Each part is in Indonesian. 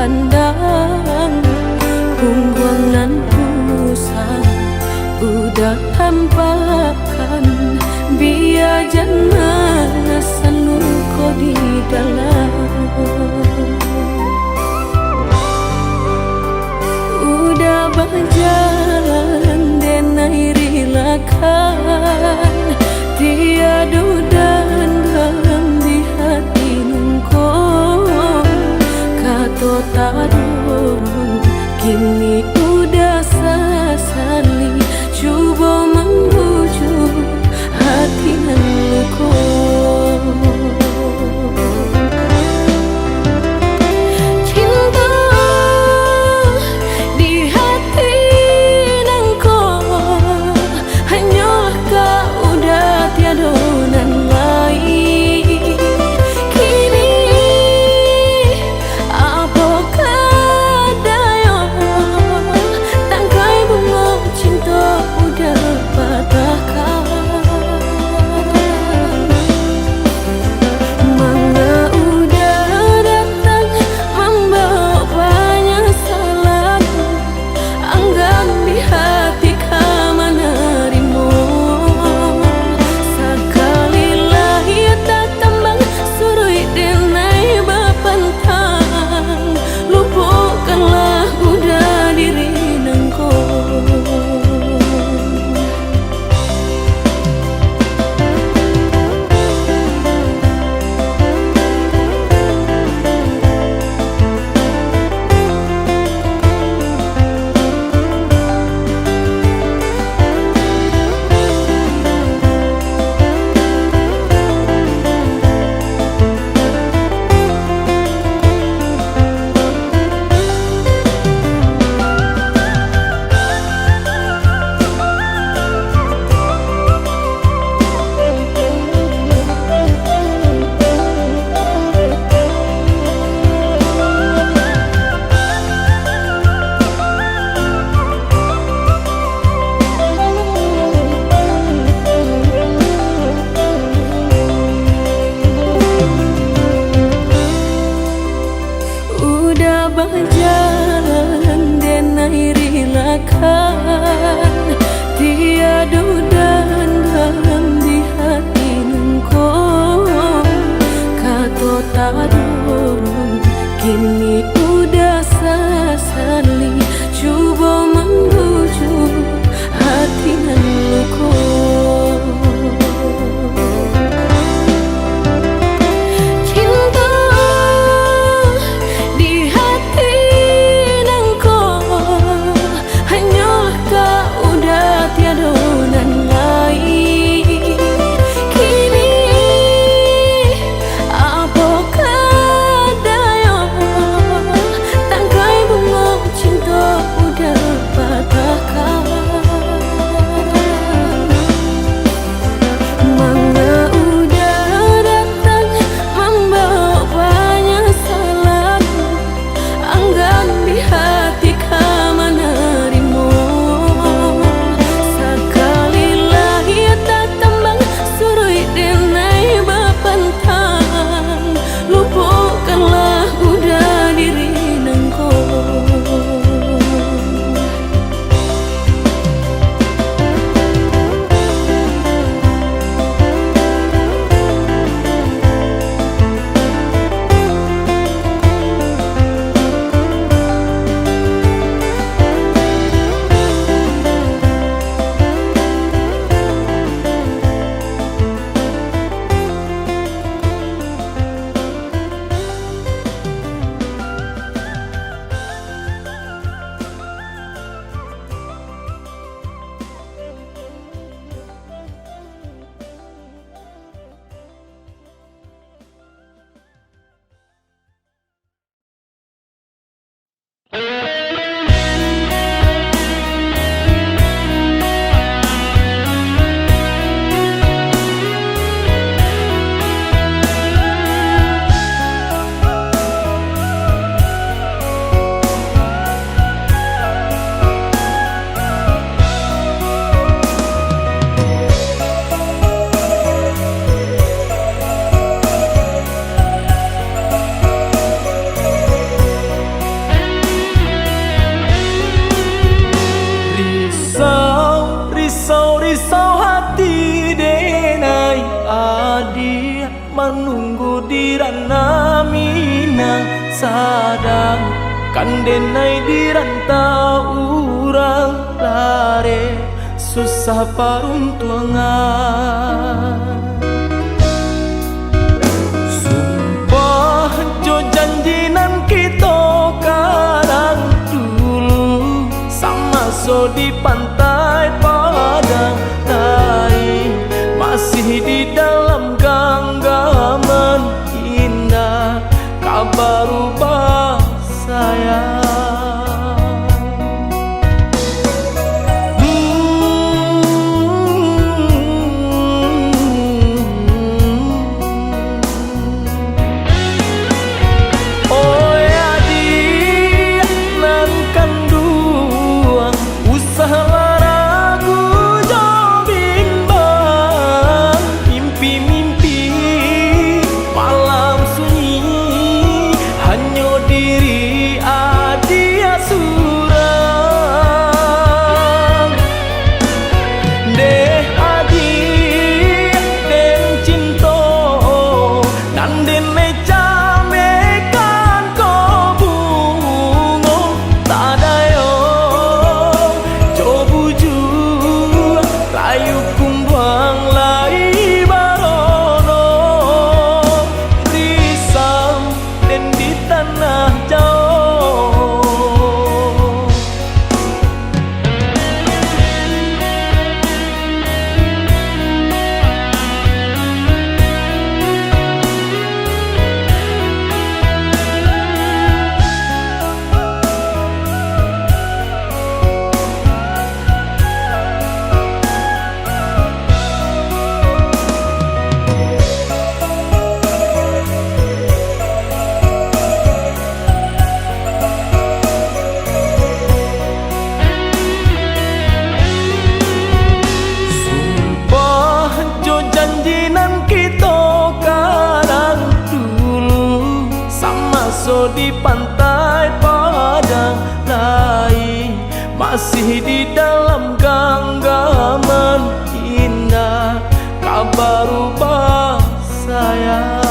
pandang punggung nan pusat udah tampakkan biar jangan sanuko di dalam udah berjalan denai rilakan tiada dan dalam di hati nungko kato tarun kini udah sasali coba membujuk hati nungko cinta di hati nungko hanyalah kau dana minang sadang kandenai di rantau urang lare susah paruntuangan. Sumpah jo janjinan kita karang dulu sama so di pantai Padang lain masih di dalam genggaman indah kabar rubah sayang. Di pantai Padang lain masih di dalam genggaman indah kabar rubah sayang.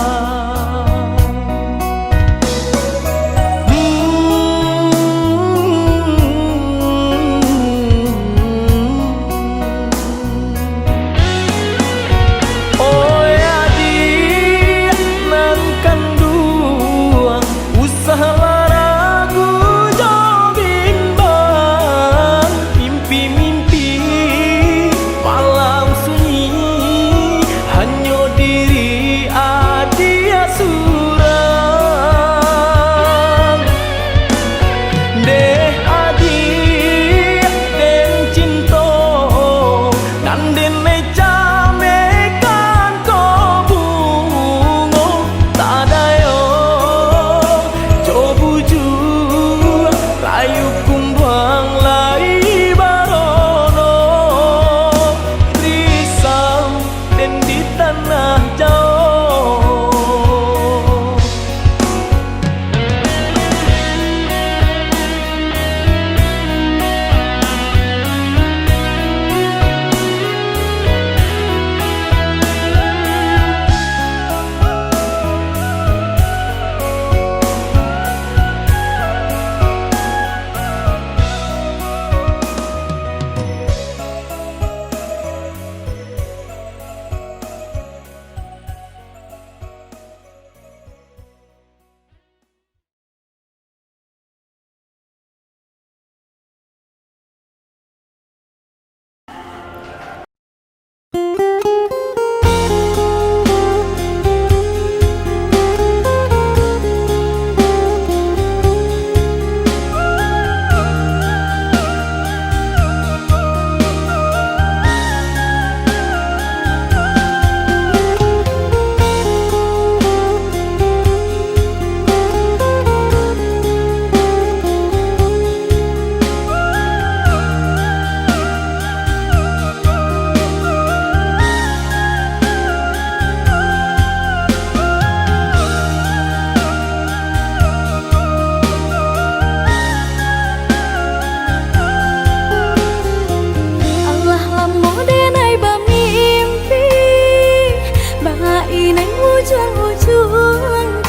ujung-ujung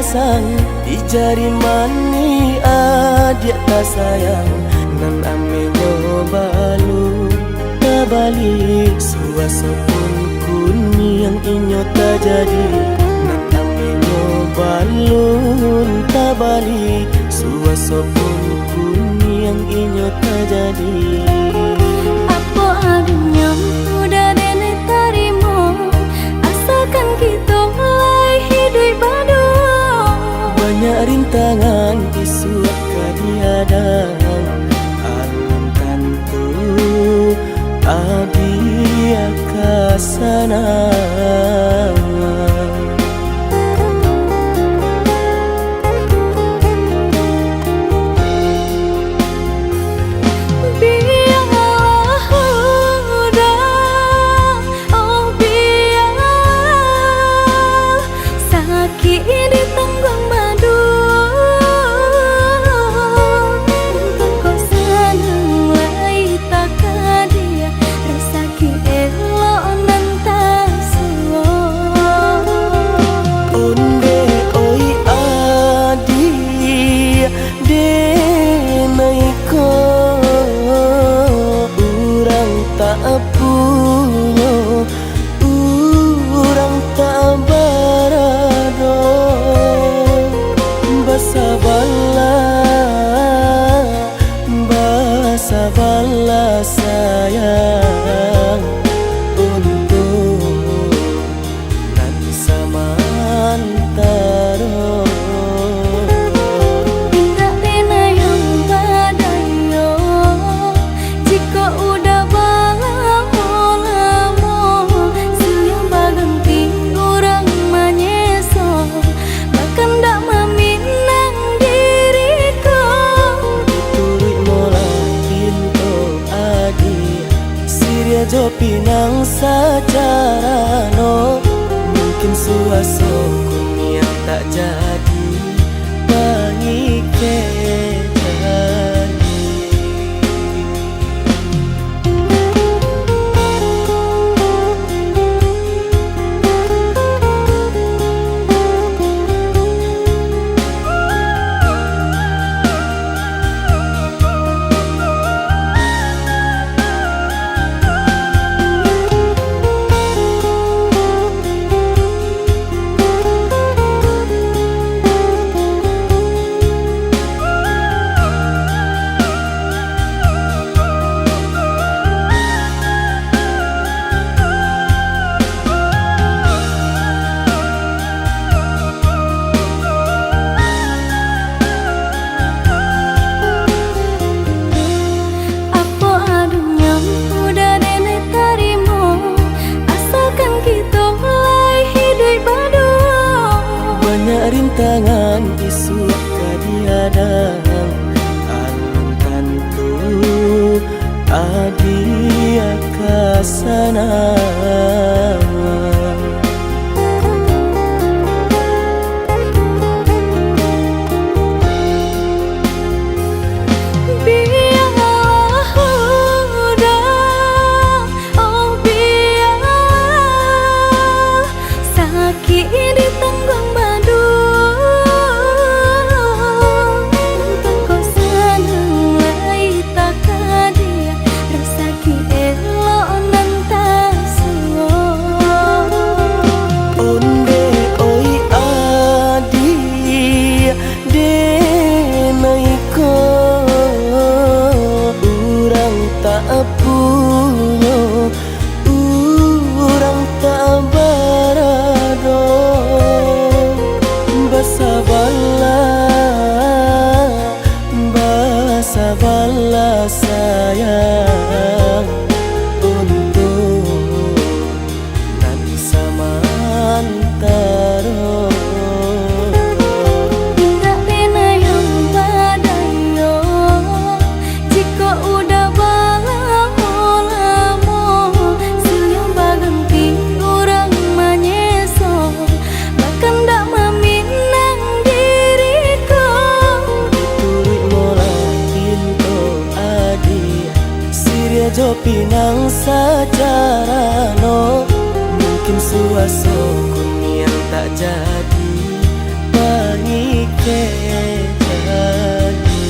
sang di jari mani adik tak sayang nan ame nyobalu tabalik suasa pun kuni yang inyo tak jadi nan ame nyobalun tabalik suasa pun kuni yang inyo tak jadi. Apa adanya udah nenek tarimo asalkan kita mulai hidup baru. Banyak rintangan isu kadang alam tentu adia kasana. Sabarlah sayang untuk nan samantara. Tidak rena yang badayo jika udah lamo siang berganti orang menyeso bahkan tak meminang diriku. Turut Siria jo pinang secara no mungkin suaso kun yang tak jadi mengikat. Rintangan isu kadiadang alam tentu adia kasana. Sabarlah sayang untuk nan samantara. Tidak rena yang badayo jika udah lamo siang berganti orang menyeso bahkan tak meminang diriku. Jo pinang secara no mungkin suaso kun yang tak jadi ke janji.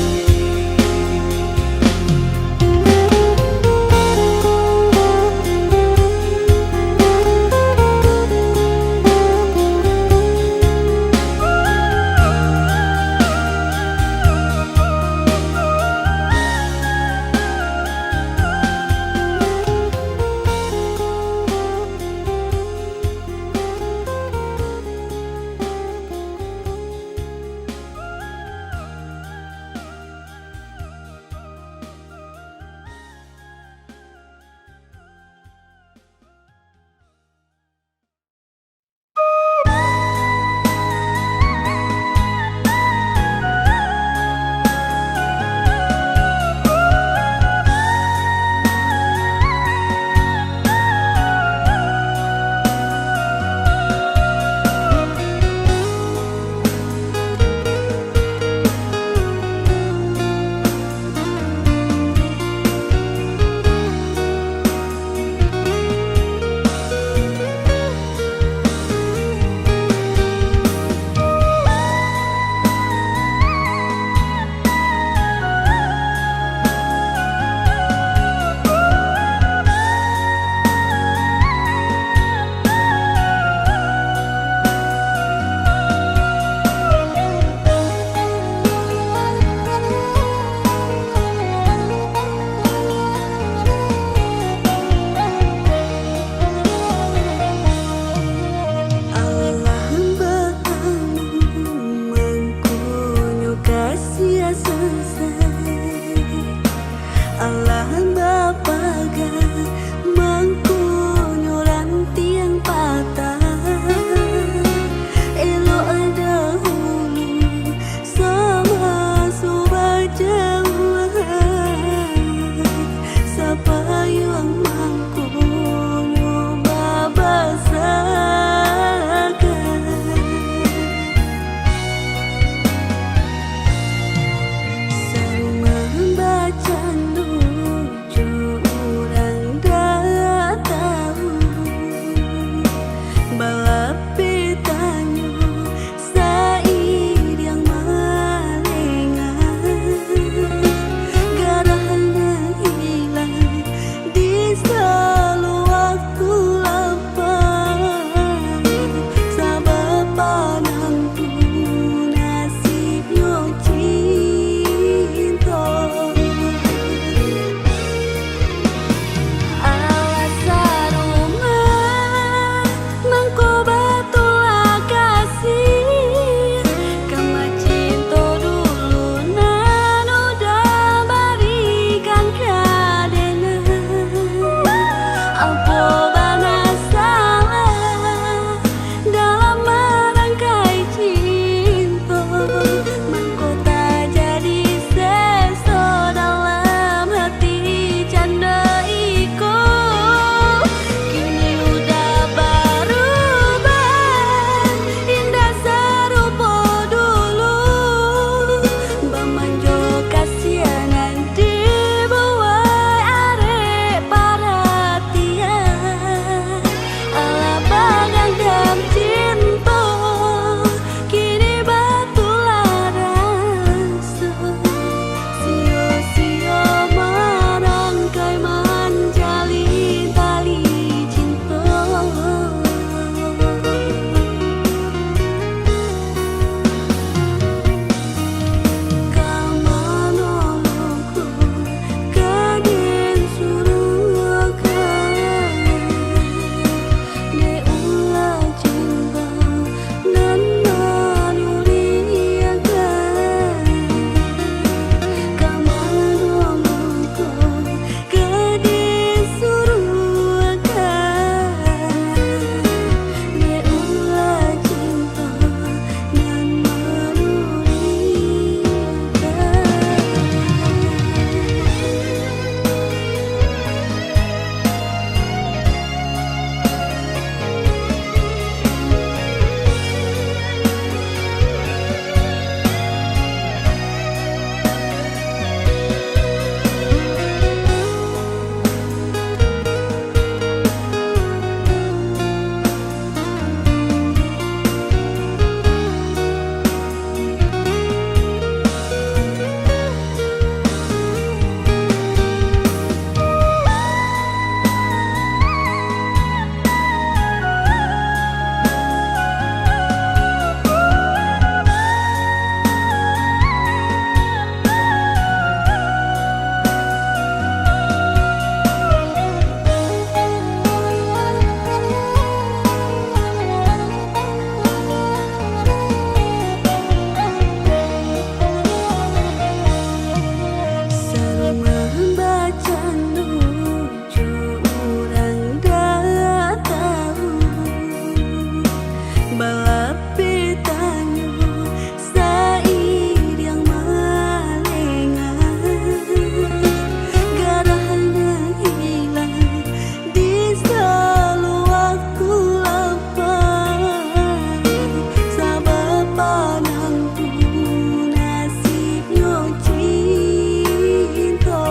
nasibnya cinta.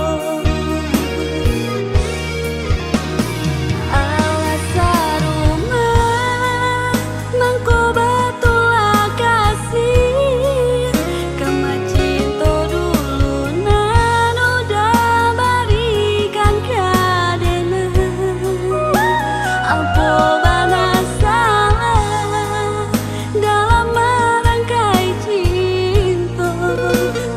Alas rumah mangko batulah kasih kama cinta dulu nan udah berikan kadena. Apa bana salah dalam merangkai cinta,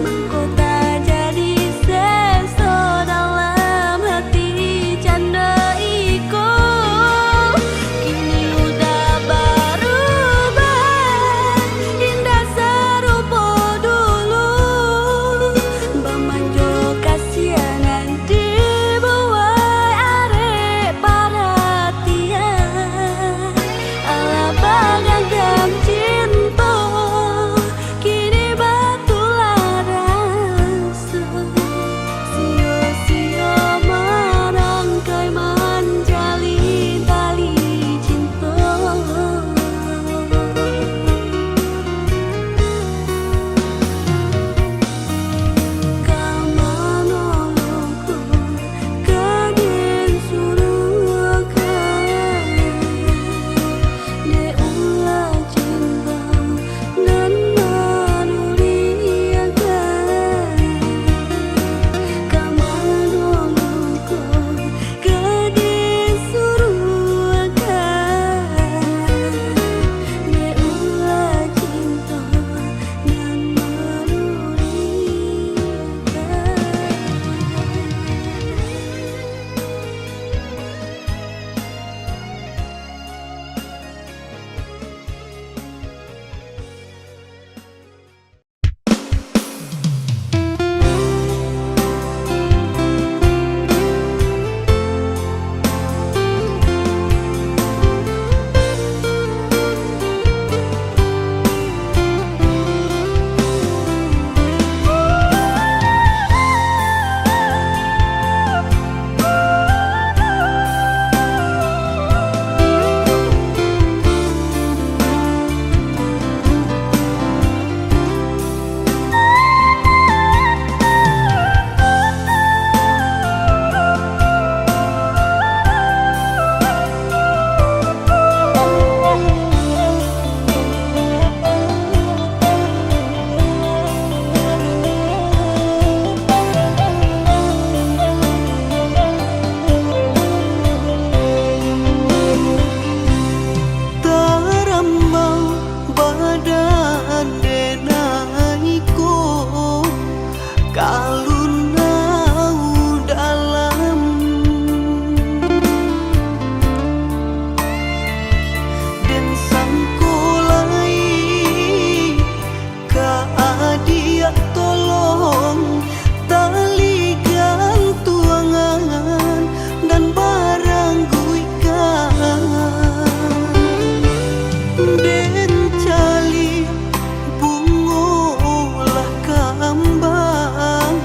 mangko tak jadi seso dalam hati canda iko. Kini udah berubah, indah serupa dulu. Bamanjo kasihanan dibuai arek perhatian. Ala bagagam cinta, kini batulah rasa. Sia-sia merangkai menjalin tali cinta. Kamanoloku kagen suruhkan de ulah cinta dan menuliakan. Kamanoloku kagen suruhkan de ulah cinta dan Tarambau badan denaiku kalunau dalam dan sangkulai kaadia tolong tali gantuangan dan barang guikan den cali bungolah kambang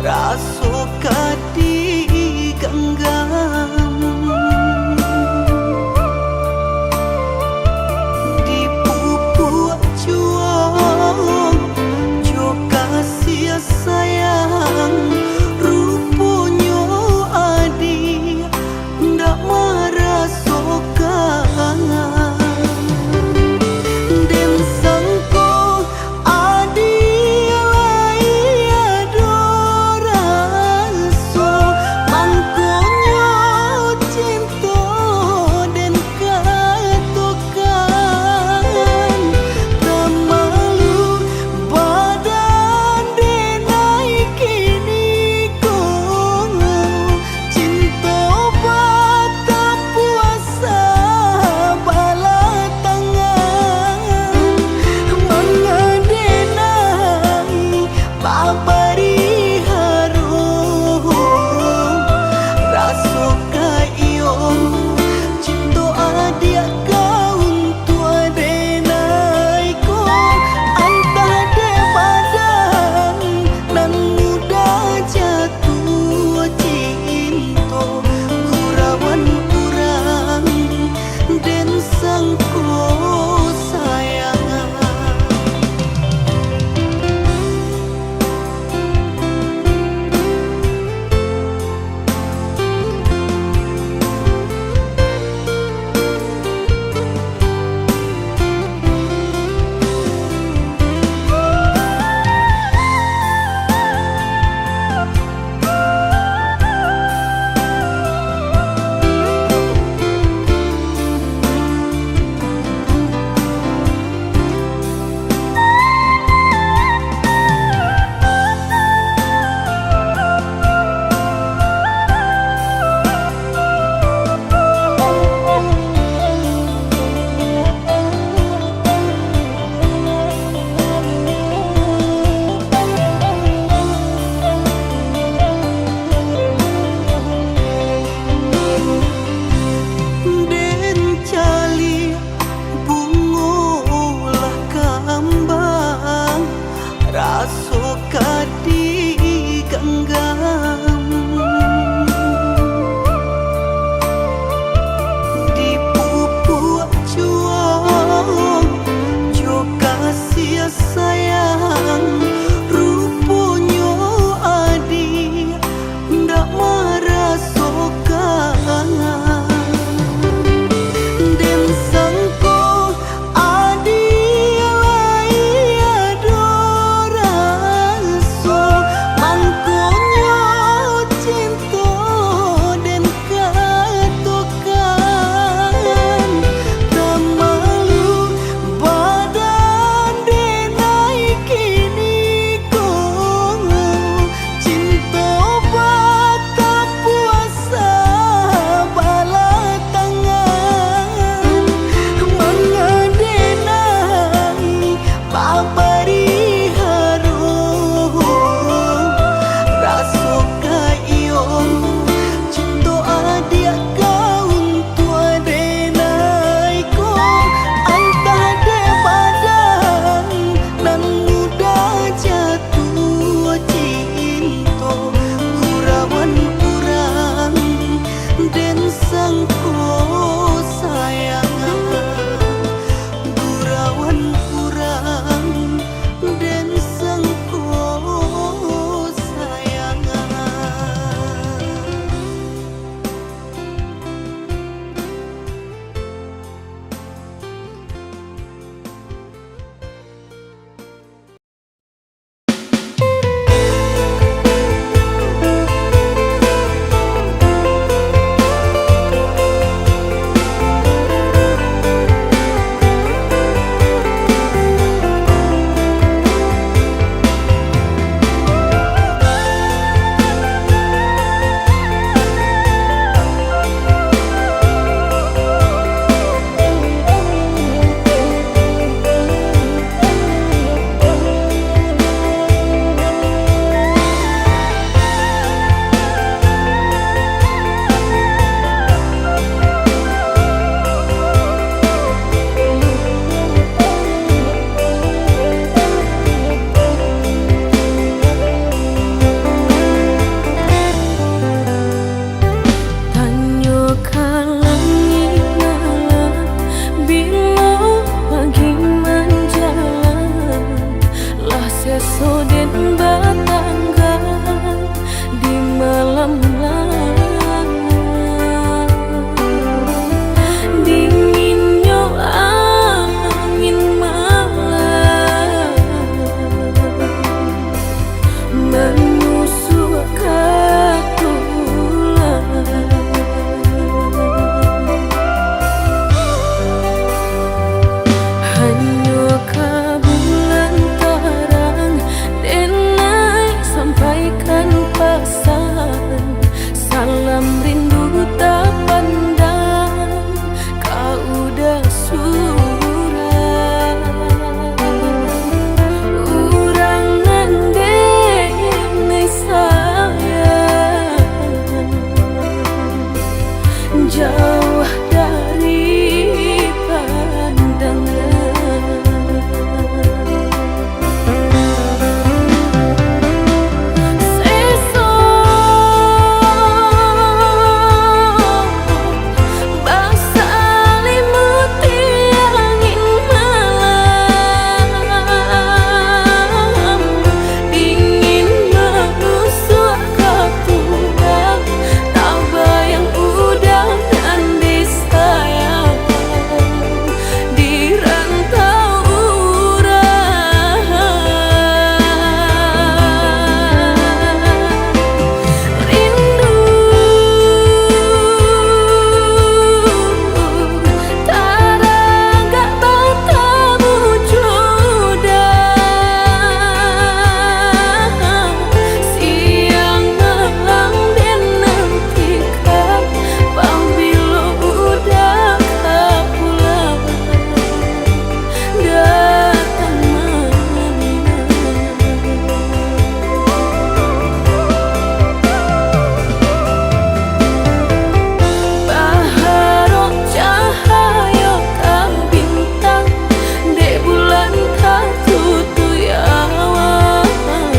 raso kadi genggam di pupuk cuang joka poso den batangga di malam lanang dinginnya angin malam menusuk katulang hanya kabulan tarang denai sampaikan pesan salam rindu tak pandang kau udah surah urangan denai sayang jauh dari pandangan sesok bangsa limuti angin malam dingin menusuk katulang tak bayang udah andi sayang di rantau urang rindu tarangga batamu judang siang malam den nantikan pambilo udah kapulang datang baharok cahaya kang bintang de bulan katutui awan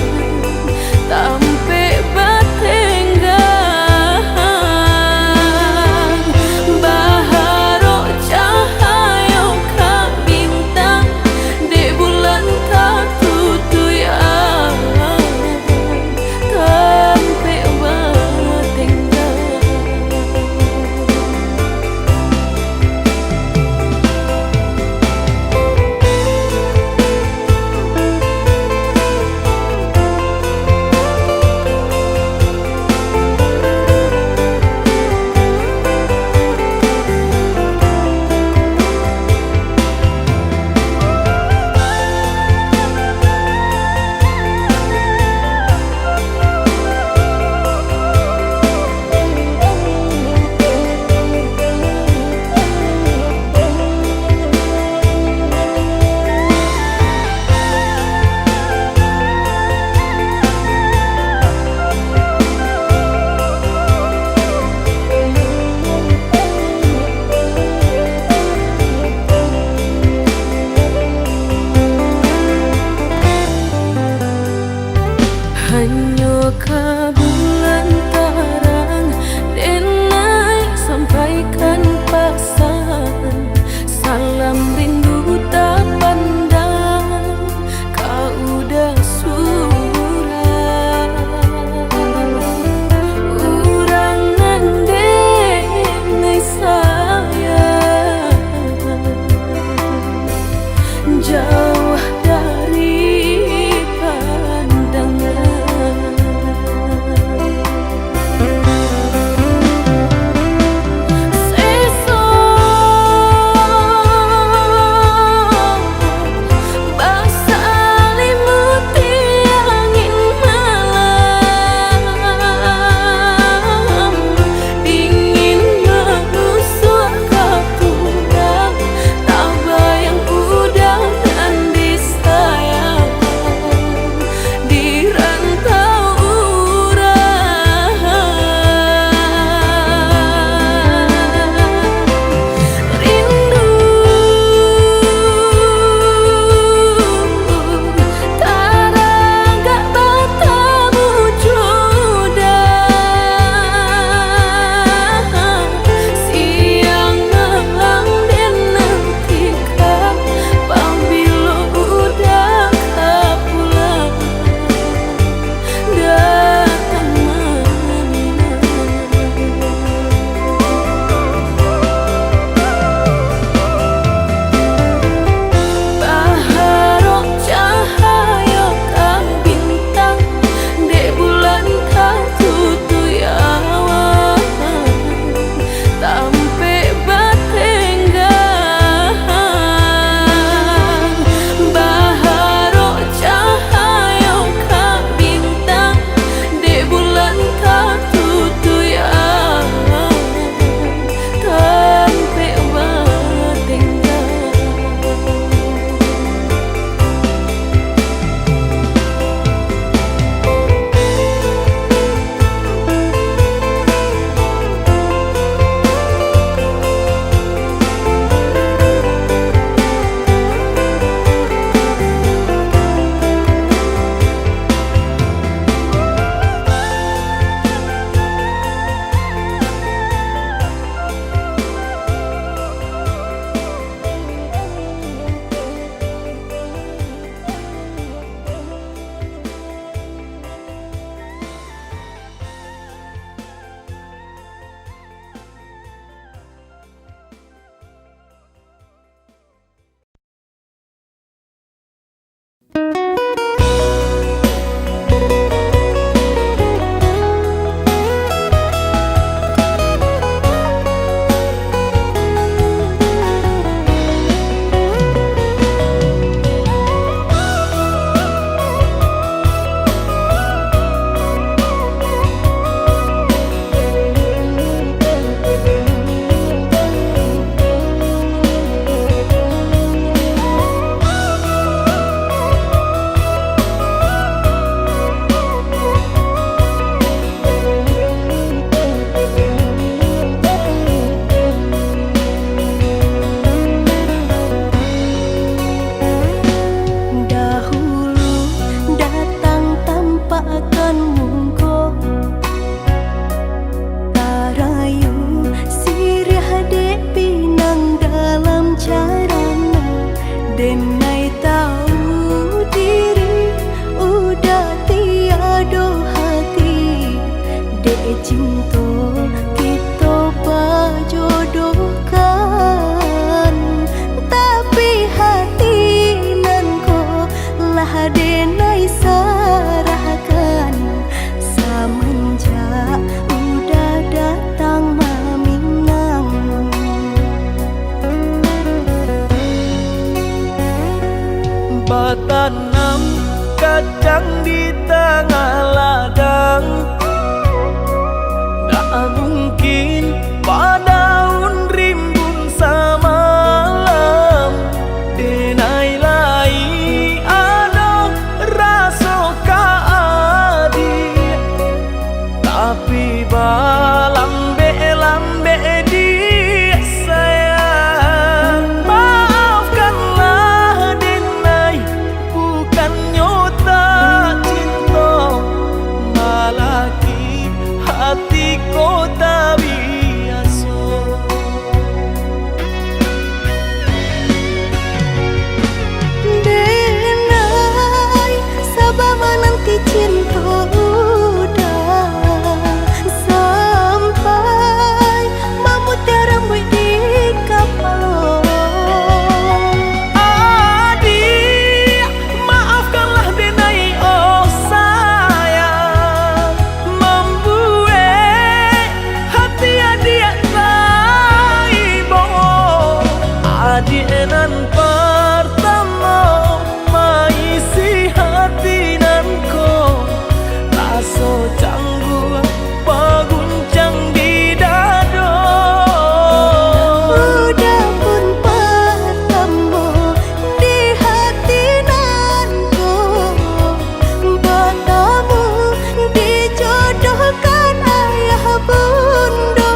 tampe batenggang baharok cahaya kang bintang de bulan katutui awan tampe batenggang hanya kabulan tarang denai sampaikan pesan salam rindu tak pandang kau udah surah urangan denai sayang jauh dari pandangan kadang di tengah ladang. Tak mungkin padaun rimbun samalam. Denai lai ada rasa kaadi, tapi lambe dia sayang. Maafkanlah denai, bukannya tak cinta, malaki hatiku tak biasa. Denai, sabar menanti cinta udah sampai memutih rambut di kapal. Adik, maafkanlah denai, oh sayang, membuat hati adik taibo. Adik nan pertama maisi hati nanko, rasa canggung paguncang di dada. Udah pun pertama di hati nanku, bertemu dijodohkan ayah bunda.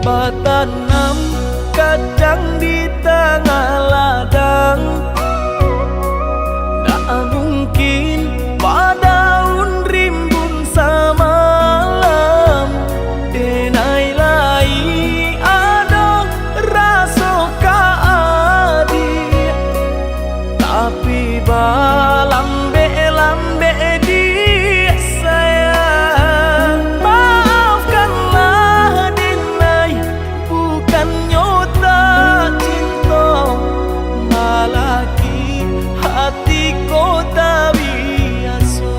Batanam kadang di tengah ladang. Tak mungkin padaun rimbun samalam. Denai lai ada rasa kaadi, tapi lambe dia sayang. Maafkanlah denai, bukannya tak cinta, malaki hatiku tak biasa.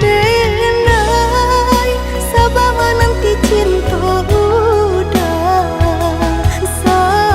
Denai, sabar menanti cinta udah sampai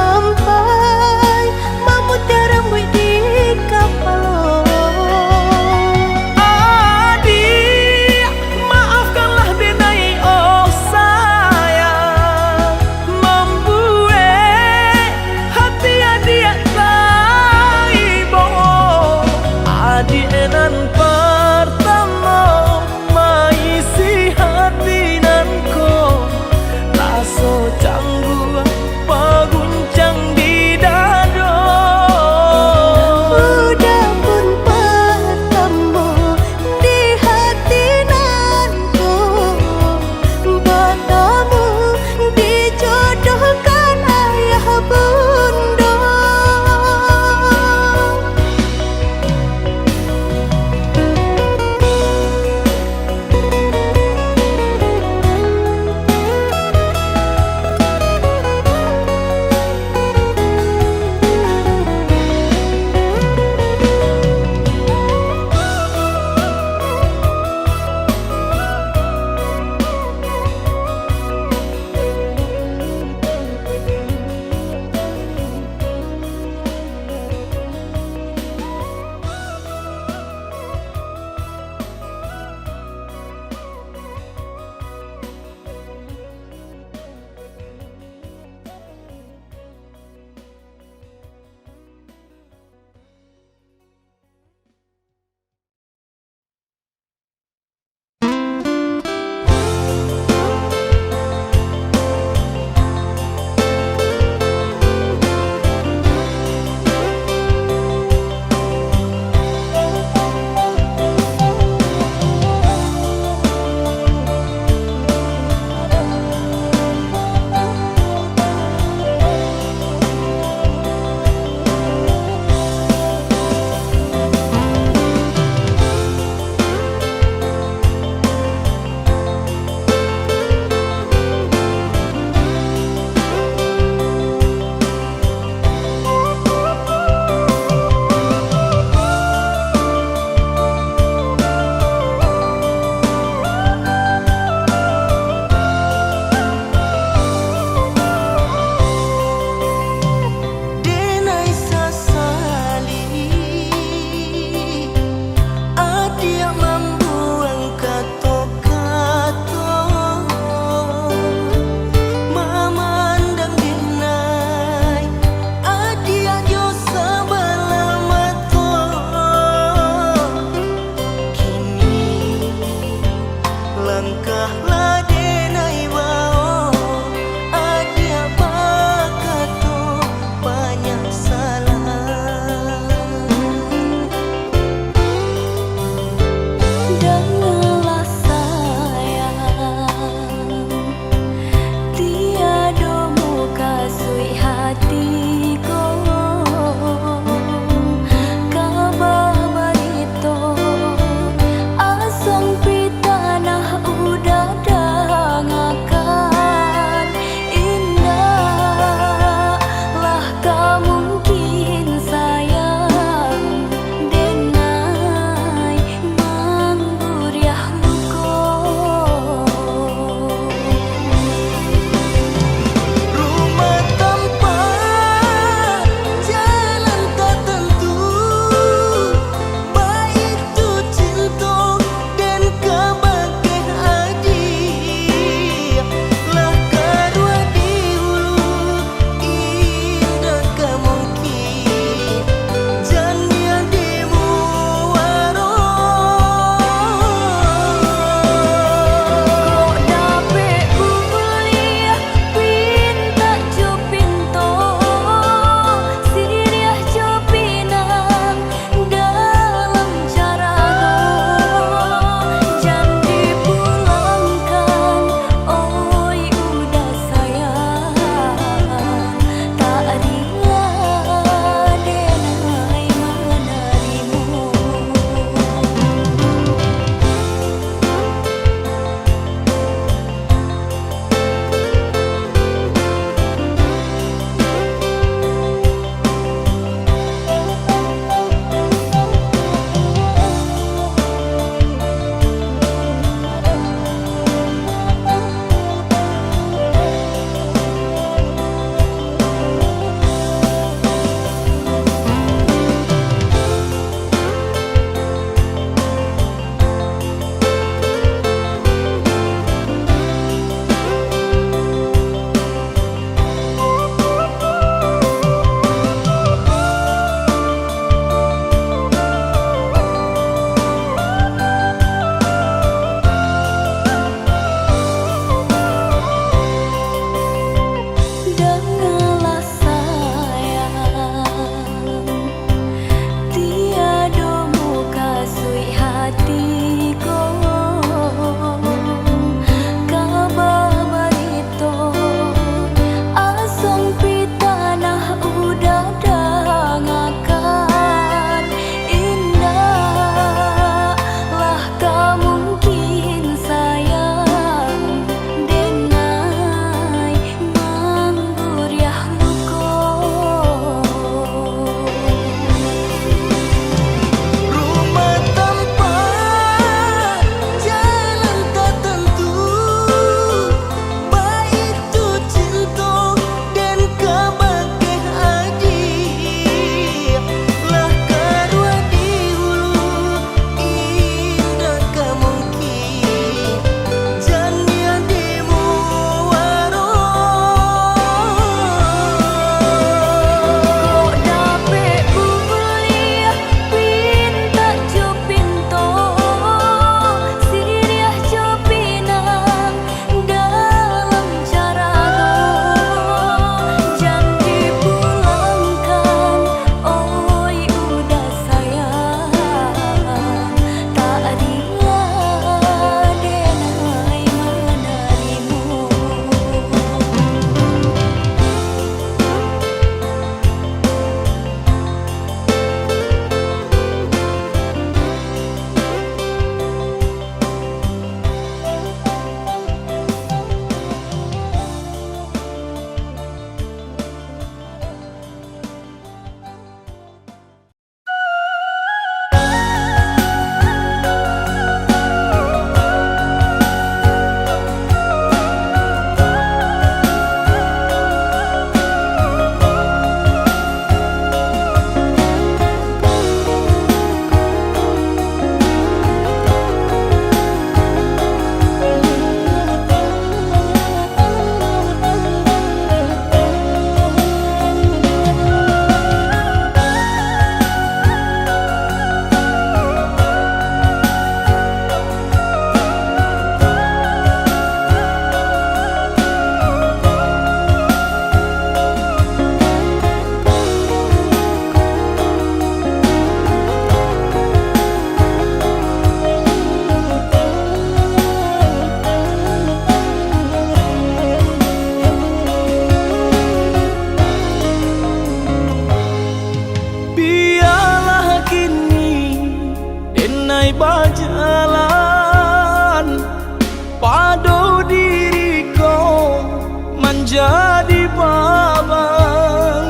di babang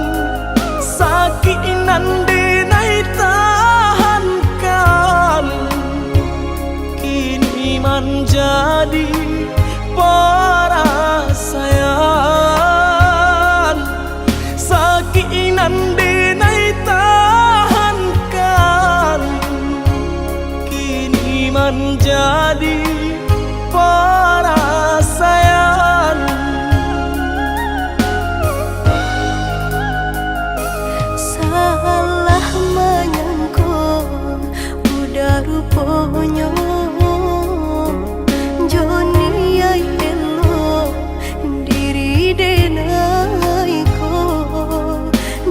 sakit nande nai tahankan kini menjadi perasaan sakit nande nai tahankan kini menjadi perasaan. Salah menyangka udah rupanya Joni ay elo diri denai ko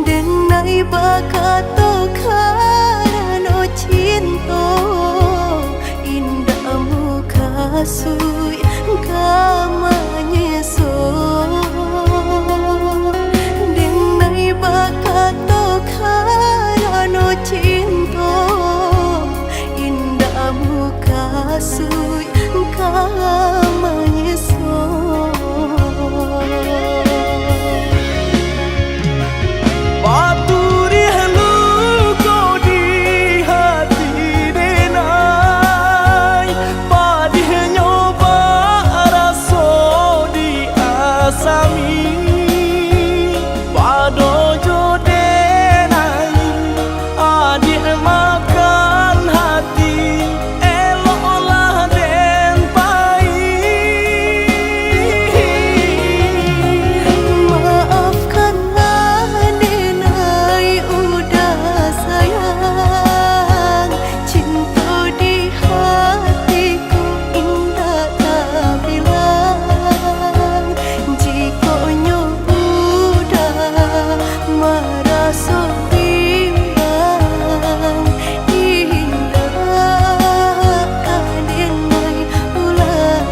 denai bakato karano cinta indah muka sui kamanya so denai bakato karano cinta indah muka sui kamanya so Paturi halu kau di hati denai padih nyoba raso di asami pado jo denai adik makan hati eloklah den pai maafkanlah denai udah sayang cinta di hatiku indah tak bilang jika udah merasa bimbang indah denai ulang.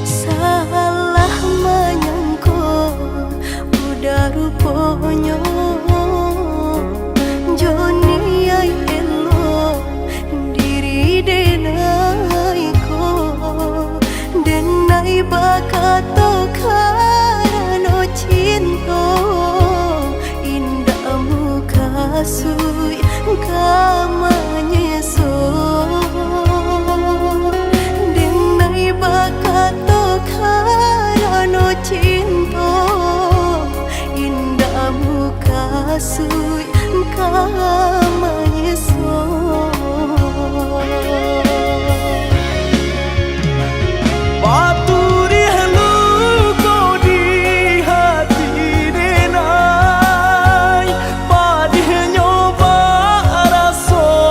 Salah menyangka udah rupanya Joni ay elo diri denai ko denai bakato karano cinta indah muka sui kamanya so denai bakato karano cinta indah muka sui kamanya so Paturi halu kau di hati denai padih nyoba raso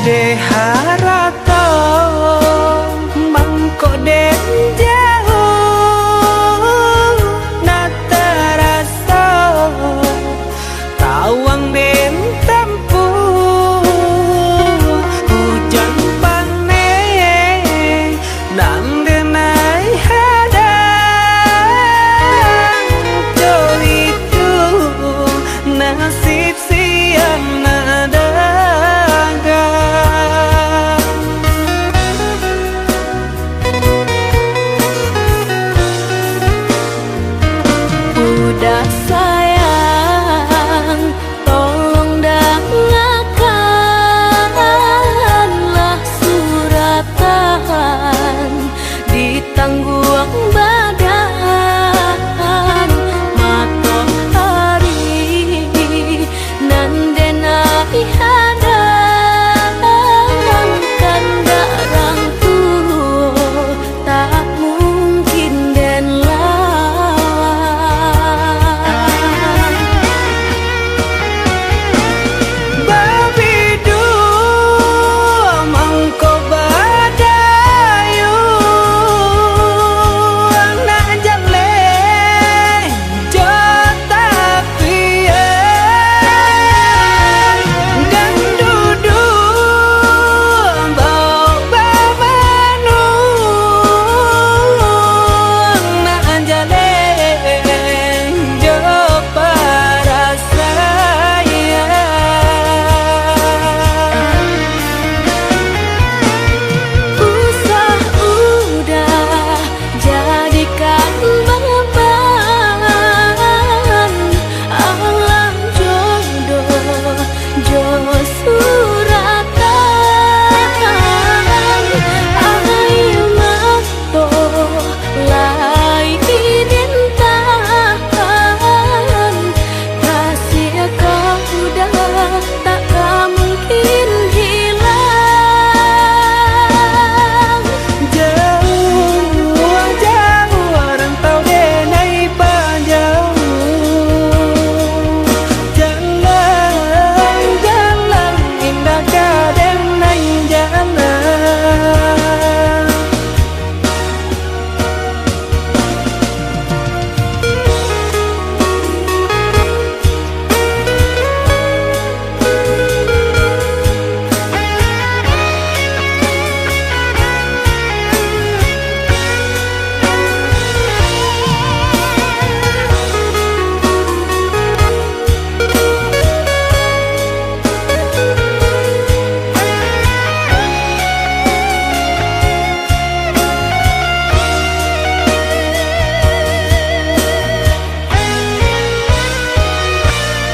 de harato mangko den jauh na terasa tawang den tempuh hujan panen nang denai hadang jauh itu nasib siang nada udah sayang, tolong dengarkanlah suratan di tangguang badan matahari nan denai hadang kandarang tuh tak mungkin den lawan. Babidu mangko badayu anak jale jota pian dan dudu bau babanu anak jale jo para saya. Usah udah jadikan beban alam jodoh suratan ayo mato lai dintahan kasih kau udah tak mungkin hilang. Jauh jauh rantau denai panjang jalan jalan indah kadenai jalan.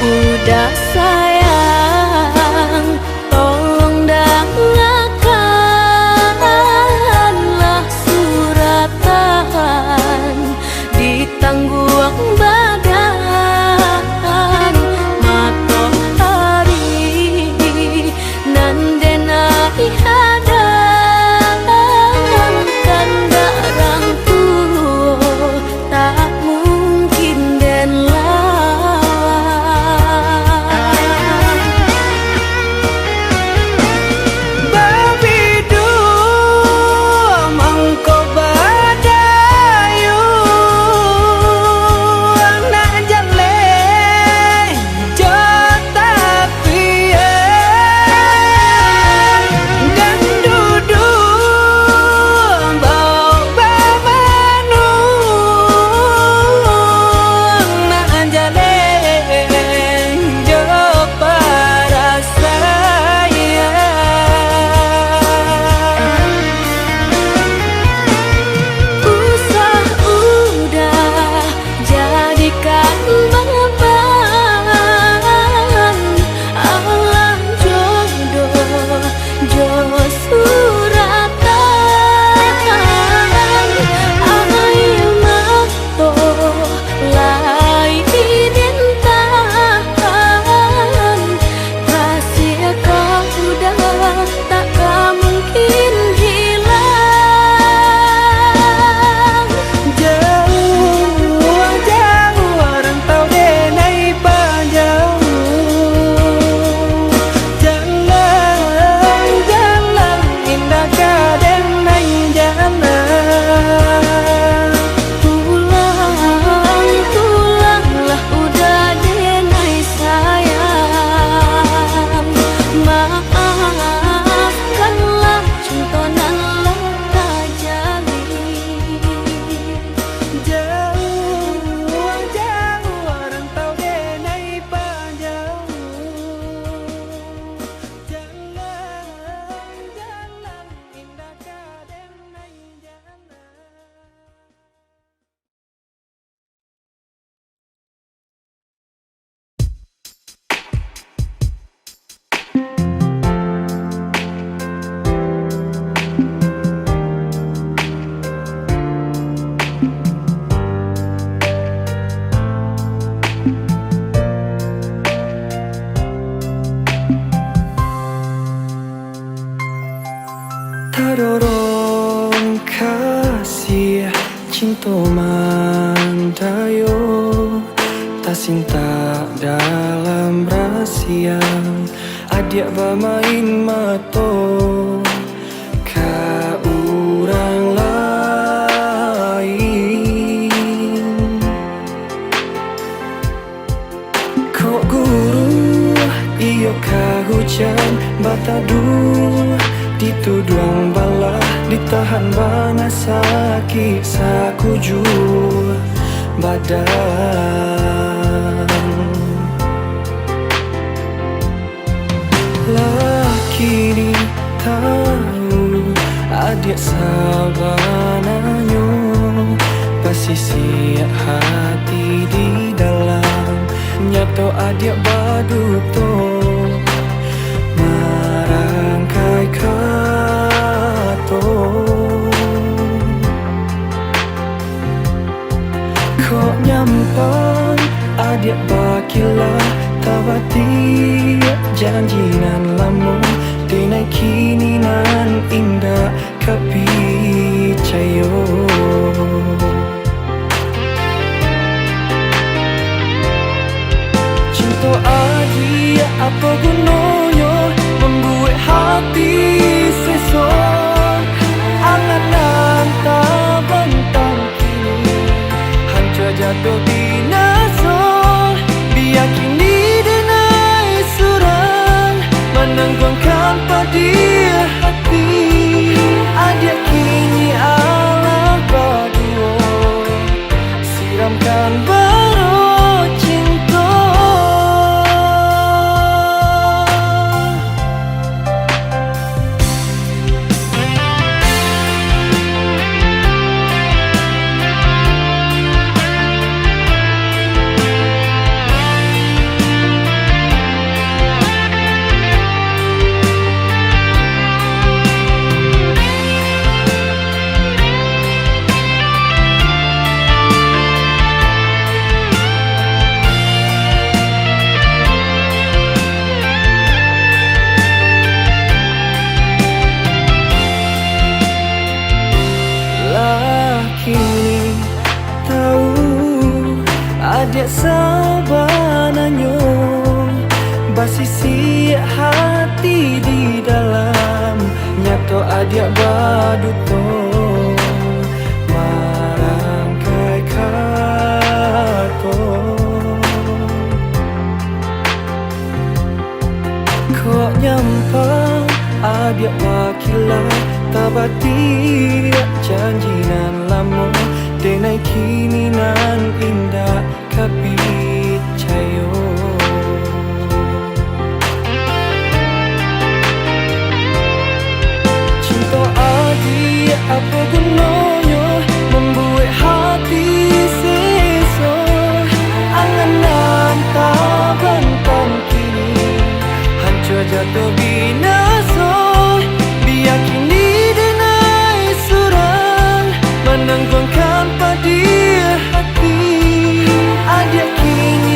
Udah sayang, tolong dengarkanlah suratan di tangguang badan matahari nan denai hadang kandarang tuh tak mungkin den lawan. dorong kasih cinta mandayo tak cinta dalam rahasia adik bermain mato ka orang lain kok guru iyo ka hujan batadu dituduang bala ditahan bana sakit sakuju badan laki ni tahu adik sabananyo pasisi hati di dalam nyato adik baduto marangkai kato kok nyampang adik bakilah tabati janjinan lamu denai kini nan indah kapicayo cinta adik apa gunanya membuat hati sesok angan-angan tak bentang kini hancur jatuh binasa biar kini denai surang menanggungkan padi hati adik kini alam berdua siramkan baru cinta kini tahu adik sabananyo basisi hati di dalam nyato adik baduto marangkai kato kok nyampang adik wakilah tabati janjinan lama denai kini nan indah kapicayo cinta adik apa gunanya membuat hati sesok angan-angan tak bentang kini hancur jatuh binasa biar kini menanggungkan padi hati adik kini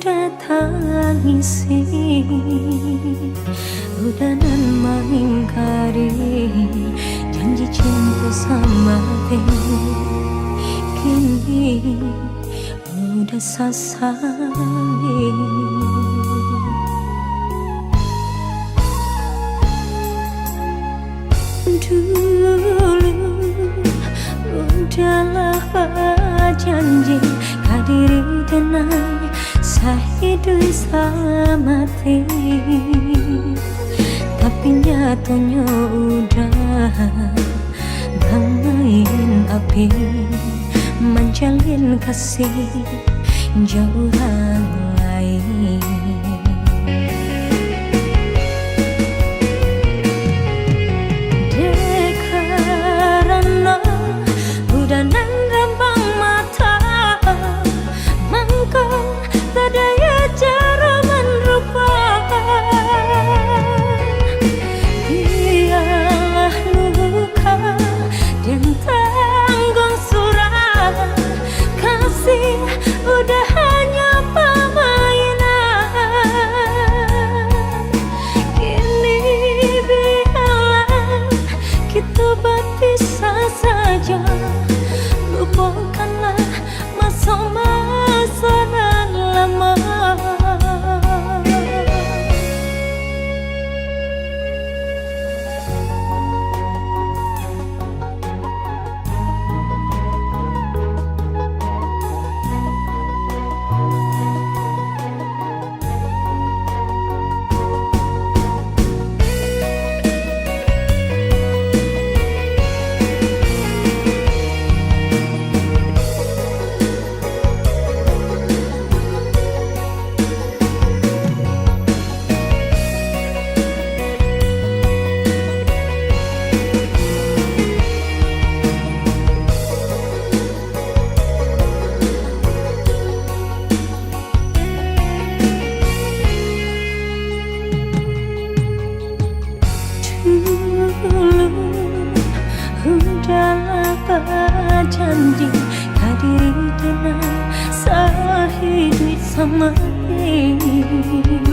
sudah tangisi, udahan mengingkari janji cinta sama diri. Kini udah sesali. Dulu udahlah janji kadiri tenang sehidup semati, tapi nyatanya udah bangin api menjalin kasih jauh orang lain. Udah hanya permainan. Kini biarlah kita berpisah saja. Lupakanlah masa-masa lama. Udahlah berjanji kadiri tenang sehidup sama diri.